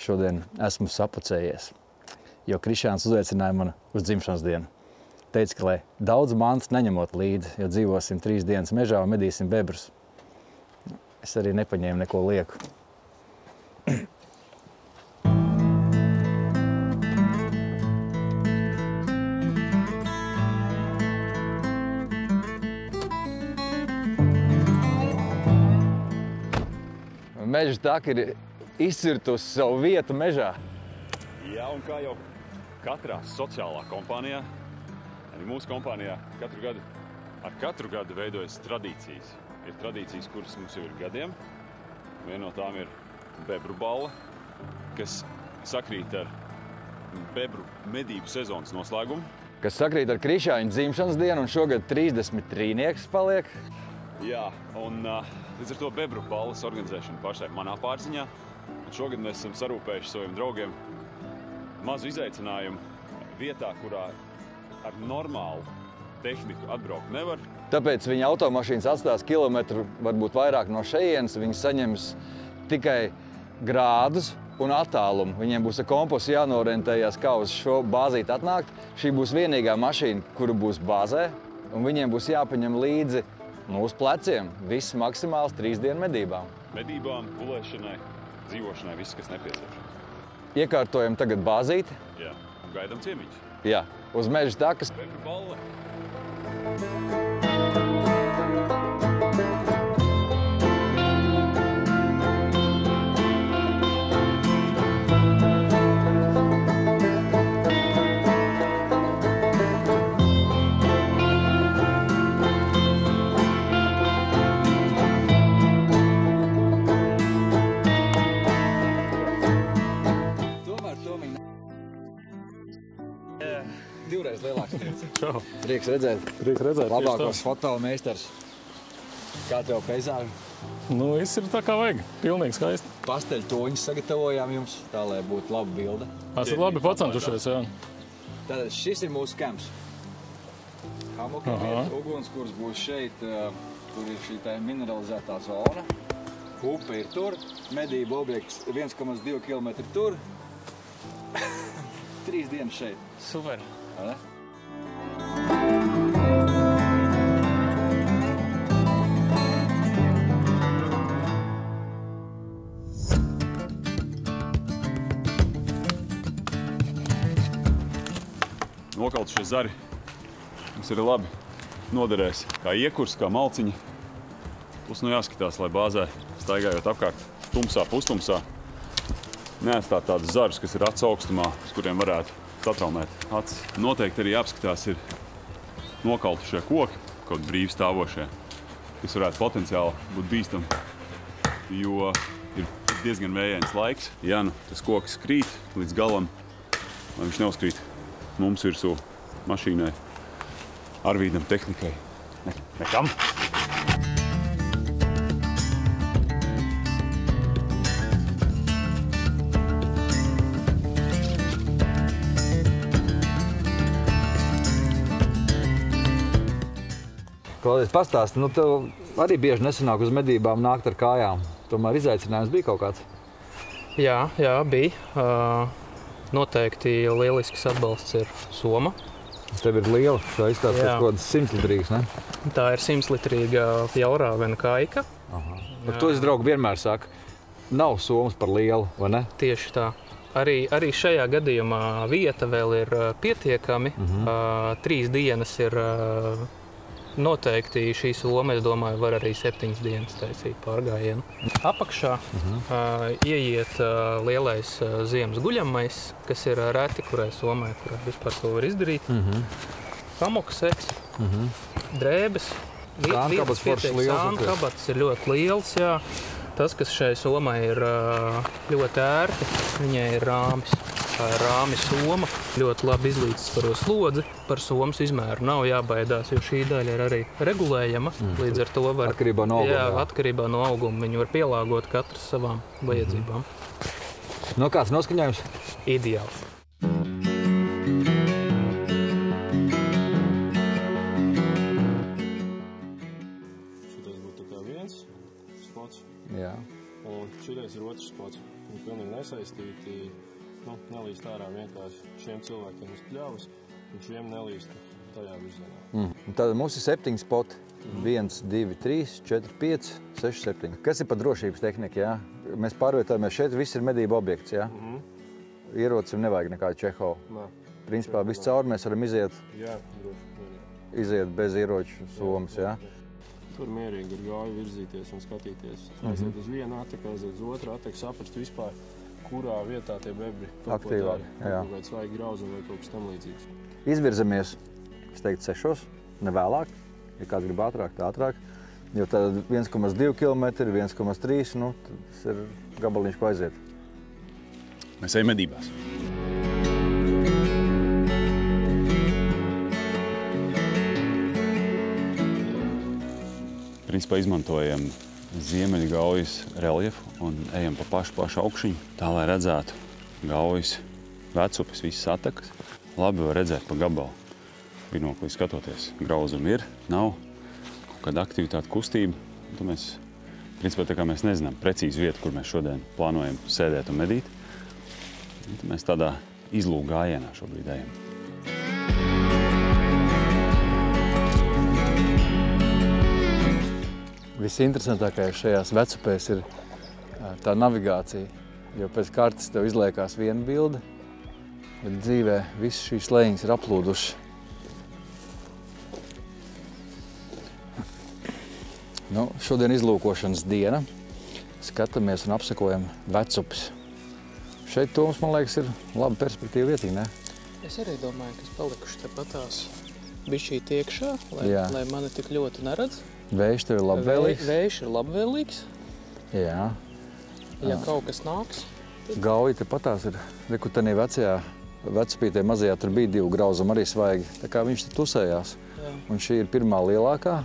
šodien esmu sapucējies, jo Krišjāns uzaicināja mani uz dzimšanas dienu. Teica, ka lai daudz mantas neņemot līdzi, jo dzīvosim 3 dienas mežā un medīsim bebrus. Es arī nepaņēmu neko lieku. Meža taka ir izcirtusi savu vietu mežā. Jā, un kā jau katrā sociālā kompānijā, arī mūsu kompānijā ar katru gadu veidojas tradīcijas. Ir tradīcijas, kuras mums jau ir gadiem. Viena no tām ir bebru balla, kas sakrīt ar bebru medību sezonas noslēgumu. Kas sakrīt ar Krišjāņa dzimšanas dienu, un šogad 30 trīnieks paliek. Jā, un līdz ar to bebru balles organizēšana pašai manā pārziņā. Un šogad mēs esam sarūpējuši saviem draugiem mazu izaicinājumu vietā, kurā ar normālu tehniku atbraukt nevar. Tāpēc viņa automašīnas atstās kilometru, varbūt vairāk no šejienes. Viņi saņems tikai grādus un attālumu. Viņiem būs ar kompasu jānorientējās, kā uz šo bāzīti atnākt. Šī būs vienīgā mašīna, kura būs bāzē, un viņiem būs jāpaņem līdzi uz pleciem viss maksimāls 3 dienu medībām. Medībām, gulēšanai, dzīvošanai, viss, kas nepieciešams. Iekārtojam tagad bāzīti. Jā, un gaidām ciemiņus. Jā, uz meža takas. Bebru balle. Divreiz lielāks tiec. Čau. Prieks redzēt. Prieks redzēt. Labākos fotomeistars. Kā tev peizāži? Nu, viss ir tā kā vajag. Pilnīgi skaisti. Pasteļtoņus sagatavojām jums, tā lai būtu laba bilde. Esat labi pacentušies, jā. Tātad šis ir mūsu kamps. Hamuka vieta, ugunskurs būs šeit, kur ir šī tā mineralizētā zona. Upe ir tur, medību objekts 1,2 km tur. 3 dienas šeit. Super. Ne? Nokaltušie zari mums ir labi noderēs kā iekurs, kā malciņi. Plus nu jāskatās, lai bāzē staigājot apkārt tumsā, pustumsā, neatstāt tādus zarus, kas ir acu augstumā, uz kuriem varētu satraumēt acis. Noteikti arī jāapskatās ir nokaltušie koki, kaut brīvi stāvošie, kas varētu potenciāli būt bīstami, jo ir diezgan vējains laiks. Ja nu tas koks krīt līdz galam, lai viņš neuzkrīt mums virsū mašīnai, Arvīdam, tehnikai, nekam. Klaudies, pastāsti, nu tev arī bieži nesanāk uz medībām nākt ar kājām. Tomēr izaicinājums bija kaut kāds? Jā, bija. Noteikti lielisks atbalsts ir soma. Tev ir liela, tā izstāsta kaut kādas 100 litrīgas, ne? Tā ir 100 litrīga Jaurāvena kaika. Bet to es, draugi, vienmēr saku, nav somas par lielu, vai ne? Tieši tā. Arī šajā gadījumā vieta vēl ir pietiekami. 3 dienas ir noteikti šī soma, es domāju, var arī 7 dienas taisīt pārgājienu. Apakšā ieiet lielais ziemas guļamais, kas ir reti, kurai somai, kurai vispār to var izdarīt. Hamuka sets, drēbes, sānkabatas ir ļoti liels, jā. Tas, kas šai somai ir ļoti ērti, viņai ir rāmis. Tā ir rāmi soma, ļoti labi izlīdzsvaro slodzi. Par somas izmēru nav jābaidās, jo šī daļa ir arī regulējama. Līdz ar to var atkarībā no auguma, atkarībā no auguma viņu var pielāgot katrs savām vajadzībām. No kāds noskaņojums? Ideāls. Šitais būtu tā kā viens spots. Jā. Un šitais ir otrs spots. viņi pilnīgi nesaistīti, nelīst ārā vienkārši šiem cilvēkiem uz pļavas, un šiem nelīst tajā virzienā. Tātad mums ir 7 spoti. 1, 2, 3, 4, 5, 6, 7. Kas ir pa drošības tehnika, jā? Mēs pārvietojamies šeit, viss ir medību objekts, jā? Ierocim nevajag nekādu Čehovu. Nā. Principā viss cauri mēs varam iziet, Jā, droši. iziet bez ieroču somas, jā? Tur mierīgi ir gāju virzīties un skatīties. Aiziet uz vienu ateku, aiziet uz otru ateku, saprast vispār, kurā vietā tie bebri Aktīvāk, jā. kaut kāds svaigi grauzumi vai kaut kas tam līdzīgs. Izvirzamies, es teiktu, 6, ne vēlāk. Ja kāds grib ātrāk, tā ātrāk. Jo tad 1,2 km, 1,3, nu, tas ir gabaliņš, ko aiziet. Mēs ejam medībās. Principā izmantojam Ziemeļgaujas reljefu un ejam pa pašu augšiņu, tā lai redzētu Gaujas vecupes, visas atakas. Labi var redzēt pa gabalu. Binoklī skatoties, grauzumi ir, nav kaut kāda aktivitāte, kustība. Tad mēs, principā, tā kā mēs nezinām precīzi vietu, kur mēs šodien plānojam sēdēt un medīt, tad mēs tādā izlūku gājienā šobrīd ejam. Visinteresantākais šajās vecupēs ir tā navigācija, jo pēc kartes tev izliekās viena bilde, bet dzīvē visas šīs lejiņas ir aplūdušas. Nu, šodien izlūkošanas diena. Skatāmies un apsekojam vecupes. Šeit Toms, man liekas, ir laba perspektīva vietīgi, ne? Es arī domāju, ka es palikuši tepatās bišķīt iekšā, lai mani tik ļoti neredz. Vējš tev ir labvēlīgs. Vējš ir labvēlīgs. Jā. Ja kaut kas nāks. Gauja tepatās ir, kur tenī vecajā vecupītē mazajā tur bija 2 grauzumi arī svaigi. Tā kā viņš te tusējās. Jā. Un šī ir pirmā lielākā.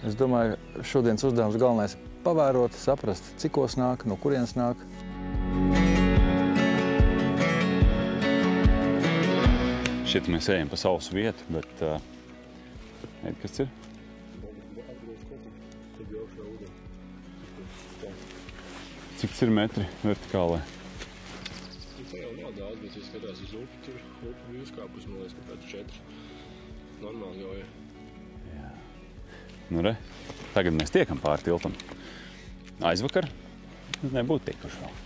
Es domāju, šodienas uzdevums galvenais pavērot, saprast, cikos nāk, no kurienes nāk. Šeit mēs ejam pa sausu vietu, bet kas ir? Cik tas ir metri vertikālai? Tā jau nav daudz, bet ja skatās uz upi, tur upi bija uzkāpus, man liekas, ka pēc 4. Normāli jau ir. Nu re, tagad mēs tiekam pāri tiltam. Aizvakar nebūtu tikuši vēl.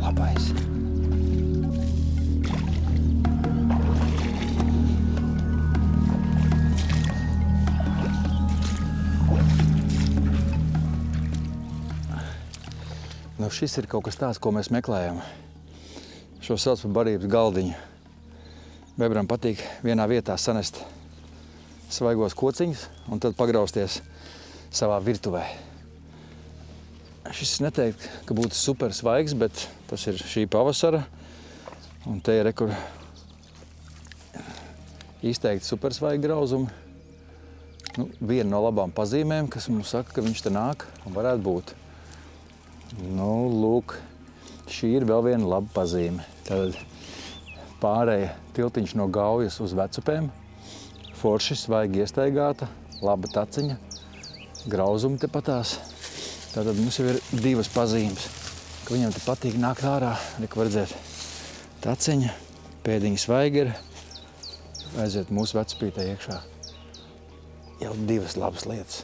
Labais. Nu, šis ir kaut kas tāds, ko mēs meklējam. Šo sauc par barības galdiņu. Bebram patīk vienā vietā sanest svaigos kociņus un tad pagrausties savā virtuvē. Šis neteikt, ka būtu super svaigs, bet tas ir šī pavasara. Un te ir kur izteikti super svaigi grauzumi. Nu, viena no labām pazīmēm, kas mums saka, ka viņš te nāk un varētu būt. Nu, lūk, šī ir vēl viena laba pazīme. Tad pārēja tiltiņš no Gaujas uz vecupēm. Forši, svaigi iestaigāta, laba taciņa, grauzumi tepatās. Tātad mums jau ir 2 pazīmes, ka viņam te patīk nākt ārā. Reku var redzēt taciņa, pēdiņa svaigi ir, aiziet mūsu vecupītē iekšā. Jau 2 labas lietas.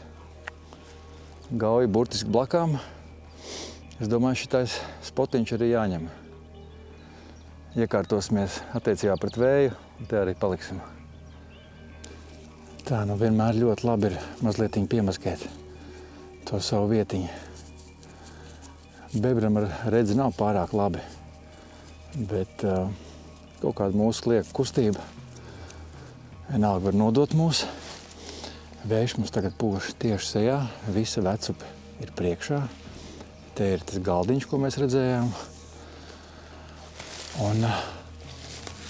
Gauja burtiski blakām. Es domāju, šitais spotiņš arī jāņem. Iekārtosimies attiecībā pret vēju, un te arī paliksim. Tā, nu vienmēr ļoti labi ir mazlietiņ piemaskēt to savu vietiņu. Bebram ar redzi nav pārāk labi, bet kaut kāda mūsu lieka kustība vienalga var nodot mūs. Vējš mums tagad pūš tieši sejā, visa vecupe ir priekšā. Te ir tas galdiņš, ko mēs redzējām. Un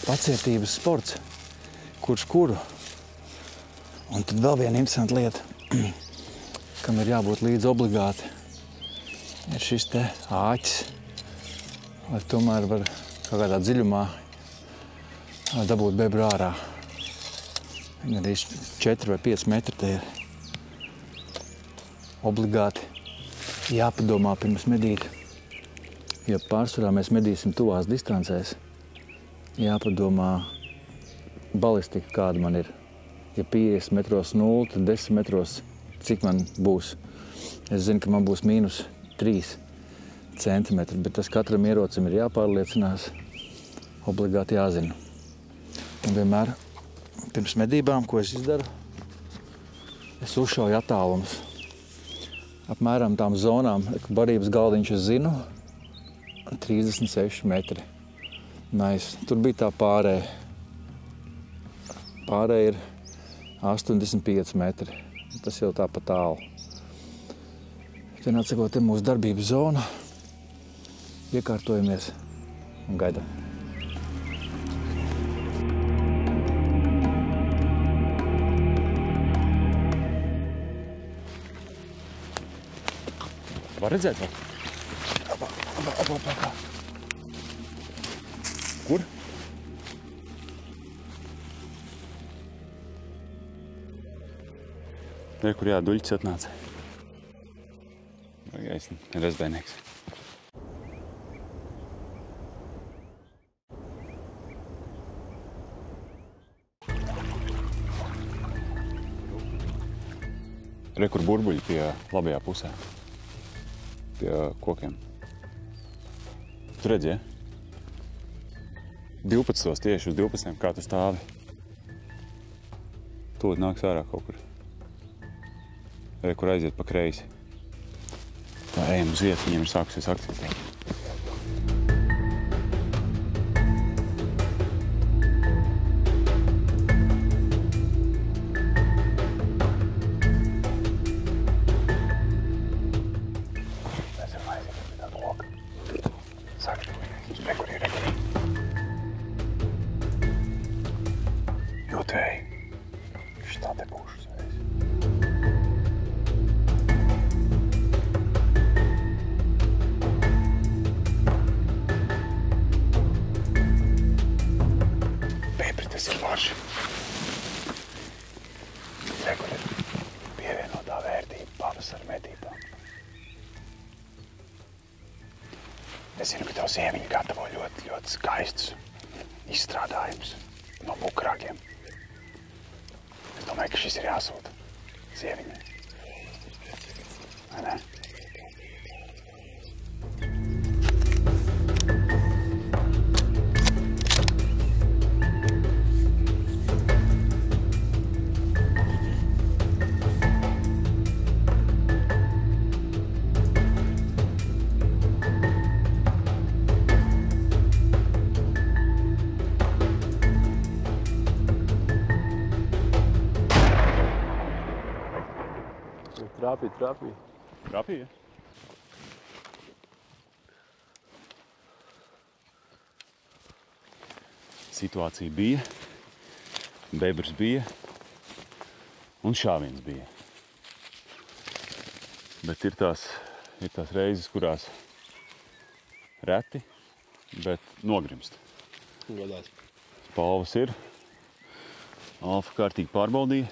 pacietības sports, kurš kuru. Un tad vēl viena interesanta lieta, kam ir jābūt līdz obligāti, ir šis te āķis, lai tomēr var kaut kādā dziļumā dabūt bebru ārā. Viņa arī 4 vai 5 metri te ir obligāti jāpadomā pirms medīt. Ja pārsvarā mēs medīsim tuvās distancēs, jāpadomā balistika, kāda man ir. Ja 50 metros 0, tad 10 metros cik man būs. Es zinu, ka man būs -3 centimetri, bet tas katram ierocim ir jāpārliecinās, obligāti jāzina. Un vienmēr pirms medībām, ko es izdaru, es uzšauju attālumus. Apmēram tām zonām, barības galdiņš es zinu, 36 metri. Tur bija tā pārēja. Pārēja ir 85 metri. Tas jau tā pa tālu. Te atsakot, te mūsu darbības zona. Iekārtojamies un gaidām. Var redzēt vēl? Kur? Re, kur duļķis atnāca. Gaiss, rezbēnieks. Re, kur burbuļi pie labajā pusē. Pie kokiem. Tu redzi, ja? 12. tieši uz 12. kā tu stāvi. Tūlīt nāks ārā kaut kur. Re, kur aiziet pa kreisi. Tā ejam uz vietu, viņiem ir sākusies aktivitāte. Es zinu, ka tev sieviņa gatavo ļoti, ļoti skaistus izstrādājumus no bukrākiem. Es domāju, ka šis ir jāsūta sieviņai. Vai ne? Trāpīja. Trāpīja? Situācija bija, bebrs bija un šāviens bija. Bet ir tās reizes, kurās reti, bet nogrimst. Godāt. Spalvas ir. Alfa kārtīgi pārbaudīja.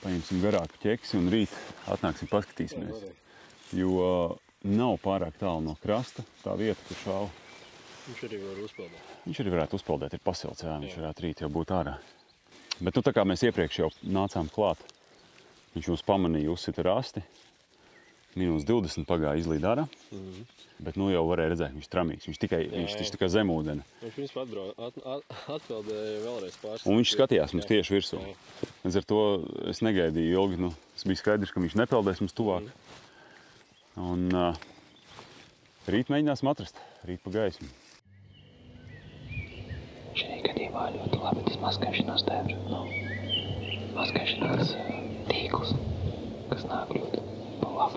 Paņemsim garāku ķeksi un rīt atnāksim paskatīsimies. Jo nav pārāk tālu no krasta tā vieta, kur šāva. Viņš arī var uzpeldēt. Viņš arī varētu uzpeldēt, ir pasilts, jā, viņš varētu rīt jau būt ārā. Bet nu tā kā mēs iepriekš jau nācām klāt, viņš mums pamanīja uzsita rasti, -20 pagāja izlīd ārā. Bet nu jau varēja redzēt, viņš tramīgs, viņš tikai zem ūdeni. Viņš principā atpeldēja vēlreiz pāris. Un viņš skatījās mums tieši virsū. Līdz ar to es negaidīju ilgi, es biju skaidrs, ka viņš nepeldēs mums tuvāk. Un rīt mēģināsim atrast, rīt pa gaismu. Šī gadījumā ļoti labi tas maskēšanās tēvs. Maskēšanās tīkls, kas nāk ļoti pa labu.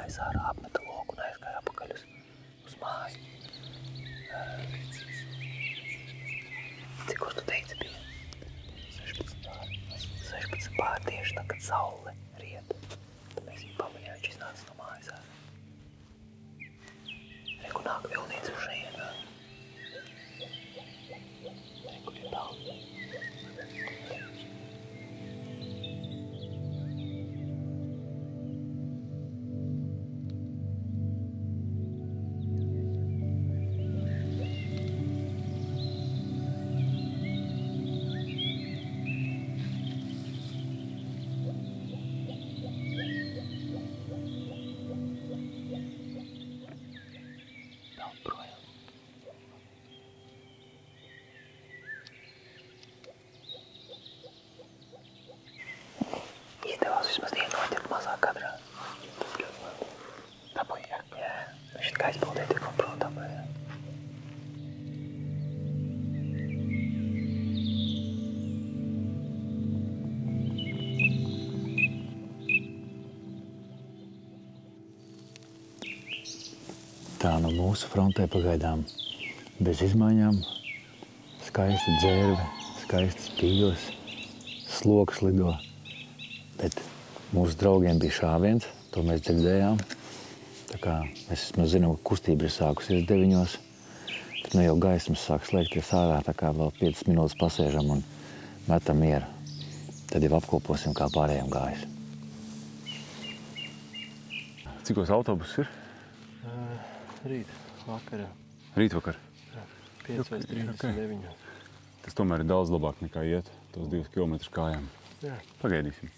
izgājis ārā, apmeta loku un aizgāja apakaļ uz māju. Cikos tu teici bija? 16 pār tieši tā, kad saule riet. Tad mēs viņu pamanījām, viņš iznāca no mājas ārā. Reku nāk vilnīca uz šejienā. Reku ir daudz. Izdevās vismaz dienu noķert mazā kadrā. Tas ļoti labi. Dabūja? Jā. Viņš it kā aizpildīja tikko prom dabūja. Tā no mūsu frontē pagaidām bez izmaiņām. Skaista dzērve, skaistas pīles, sloks lido. Bet mūsu draugiem bija šāviens, to mēs dzirdējām. Tā kā mēs zinām, ka kustība ir sākusies 9. Tad nu jau gaismas sāk slēgties ārā, tā kā vēl 5 minūtes pasēžam un metam mieru. Tad jau apkoposim, kā pārējiem gājas. Cikos autobus ir? Rīt, vakarā. Rīt vakar. 5:39. Tas tomēr ir daudz labāk nekā iet tos 2 kilometrus kājām. Jā. Pagaidīsim.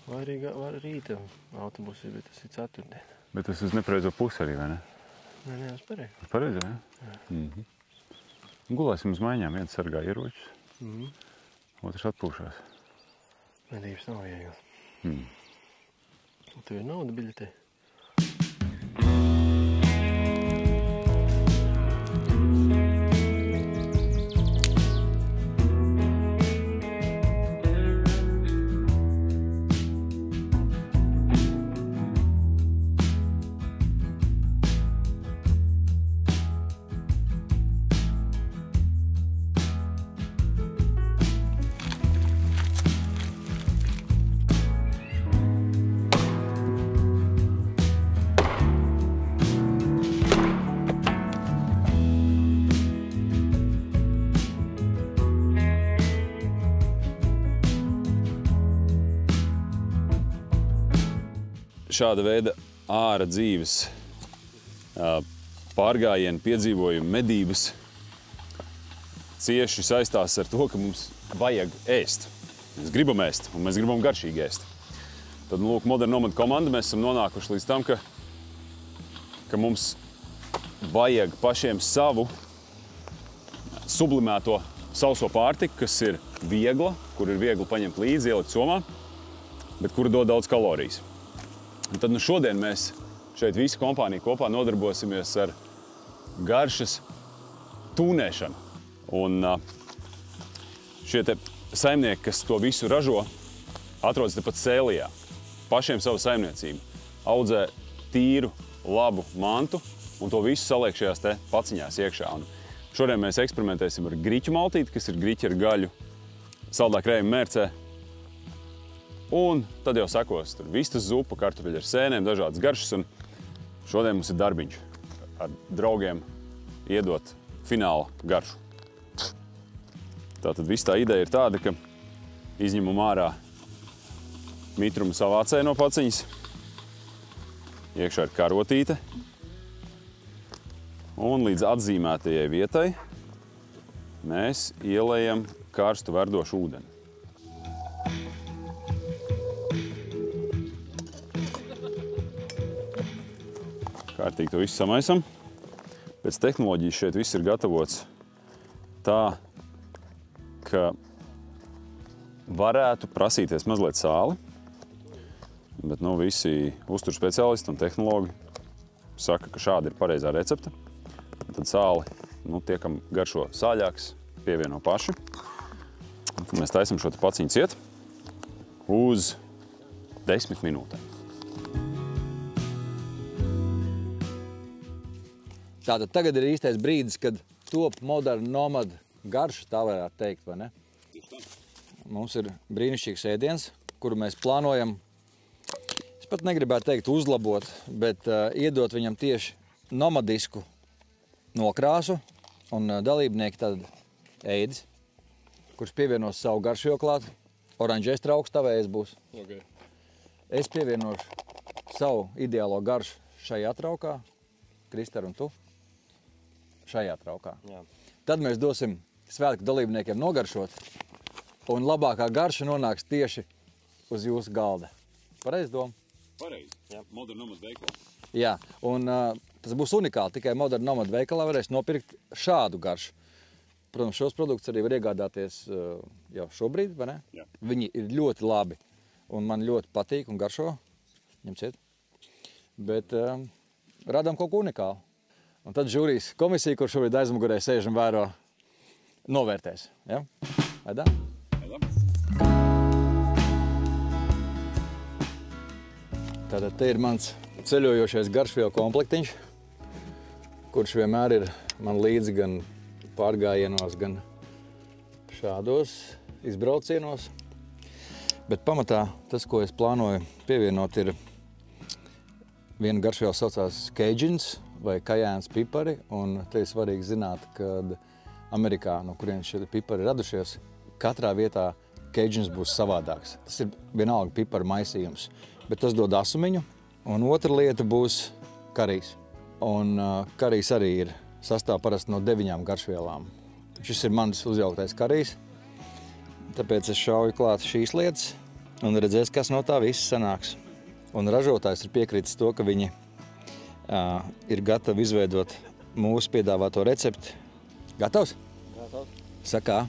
Vai arī rīta autobusi, bet tas ir ceturtdien. Bet tas uz nepareizo pusi arī, vai ne? Nē, uz pareizi. Pareizi, jā? Gulēsim uz maiņām. Viens sargā ieročus, otrs atpūšās. Medības nav viegli. Tev ir nauda biļetē? Šāda veida āra dzīves pārgājienu, piedzīvojumu, medības cieši saistās ar to, ka mums vajag ēst. Mēs gribam ēst, un mēs gribam garšīgi ēst. Tad, lūk, Moderna nomada komanda, mēs esam nonākuši līdz tam, ka mums vajag pašiem savu sublimēto sauso pārtiku, kas ir viegla, kur ir viegli paņemt līdzi, ielikt somā, bet kura dod daudz kalorijas. Un tad šodien mēs šeit visi kompānija kopā nodarbosimies ar garšas tūnēšanu. Un šie te saimnieki, kas to visu ražo, atrodas tepat Sēlijā. Pašiem savu saimniecību. Audzē tīru, labu mantu un to visu saliek šajās te paciņās iekšā. Un šodien mēs eksperimentēsim ar griķu maltīti, kas ir griķi ar gaļu, saldā krējuma mērcē. Un tad jau sekos tur vistas zupa, kartupeļi ar sēnēm, dažādas garšas. Un šodien mums ir darbiņš ar draugiem iedot fināla garšu. Tātad viss tā ideja ir tāda, ka izņemam ārā mitrumu savācēju no paciņas. Iekšā ir karotīte. Un līdz atzīmētajai vietai mēs ielējam karstu verdošu ūdeni. Kārtīgi to visu samaisam. Pēc tehnoloģijas šeit viss ir gatavots tā, ka varētu prasīties mazliet sāli, bet visi uzturu speciālisti un tehnologi saka, ka šāda ir pareizā recepte. Tad sāli, tie, kam garšo sāļāks, pievieno paši. Un tad mēs taisam šo paciņu ciet uz 10 minūtēm. Tātad tagad ir īstais brīdis, kad top moderna nomada garša, tā varētu teikt, vai ne? Mums ir brīnišķīgs ēdiens, kuru mēs plānojam, es pat negribētu teikt uzlabot, bet iedot viņam tieši nomadisku nokrāsu, un dalībnieki tad ēdis, kurš pievienos savu garšu klāt. Oranžais trauks tavējais būs. Okay. Es pievienošu savu ideālo garšu šajā traukā, Krister un tu, šajā traukā. Jā. Tad mēs dosim svētku dalībniekiem nogaršot, un labākā garša nonāks tieši uz jūsu galda. Pareizi doma? Pareizi. Jā. Moderna nomada veikalā. Jā, un tas būs unikāli. Tikai moderna nomada veikalā varēs nopirkt šādu garšu. Protams, šos produktus arī var iegādāties jau šobrīd, vai ne? Jā. Viņi ir ļoti labi, un man ļoti patīk un garšo. Ņemciet. Bet radām kaut ko unikālu. Un tad žūrijas komisija, kur šobrīd aizmugurē sēž un vēro, novērtēs. Ja? Aidā? Tātad te ir mans ceļojošais garšvielu komplektiņš, kurš vienmēr ir man līdzi gan pārgājienos, gan šādos izbraucienos. Bet pamatā tas, ko es plānoju pievienot, ir viena garšviela saucās Cajuns vai kajēns pipari, un te ir svarīgi zināt, ka Amerikā, no kurienes šie pipari radušies, katrā vietā Cajuns būs savādāks. Tas ir vienalga piparu maisījums, bet tas dod asumiņu, un otra lieta būs karijs. Un karijs arī ir sastāv parasti no 9 garšvielām. Šis ir mans uzjauktais karijs, tāpēc es šauju klāt šīs lietas un redzēs, kas no tā viss sanāks. Un ražotājs ir piekritis to, ka viņi ir gatavi izveidot mūsu piedāvāto recepti. Gatavs? Gatavs. Sakā.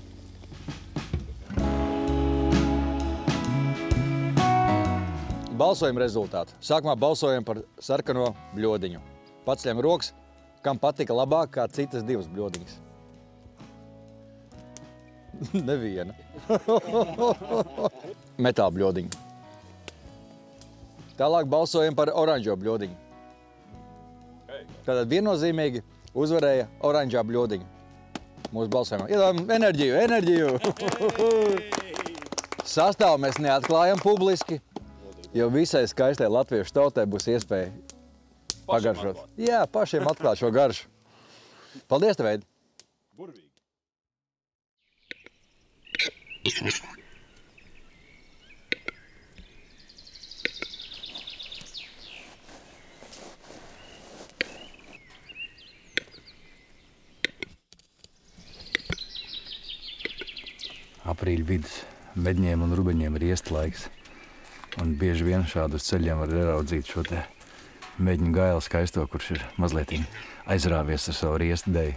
Balsojuma rezultāti. Sākumā balsojam par sarkano bļodiņu. Paceļam rokas, kam patika labāk kā citas 2 bļodiņas. Neviena. Metāla bļodiņu. Tālāk balsojam par oranžo bļodiņu. Tātad viennozīmīgi uzvarēja oranžā bļodiņa. Mūsu balsojumā. Iedodam enerģiju, enerģiju! Sastāvu mēs neatklājam publiski, jo visai skaistai latviešu tautai būs iespēja pagaršot. Jā, pašiem atklāt šo garšu. Paldies, tev, Eidi! Burvīgi! Aprīļa vidus medņiem un rubeņiem ir iest laiks. Un bieži vien šādus ceļiem var ieraudzīt šo te medņu gailu skaisto, kurš ir mazliet aizrāvies ar savu riestu deju.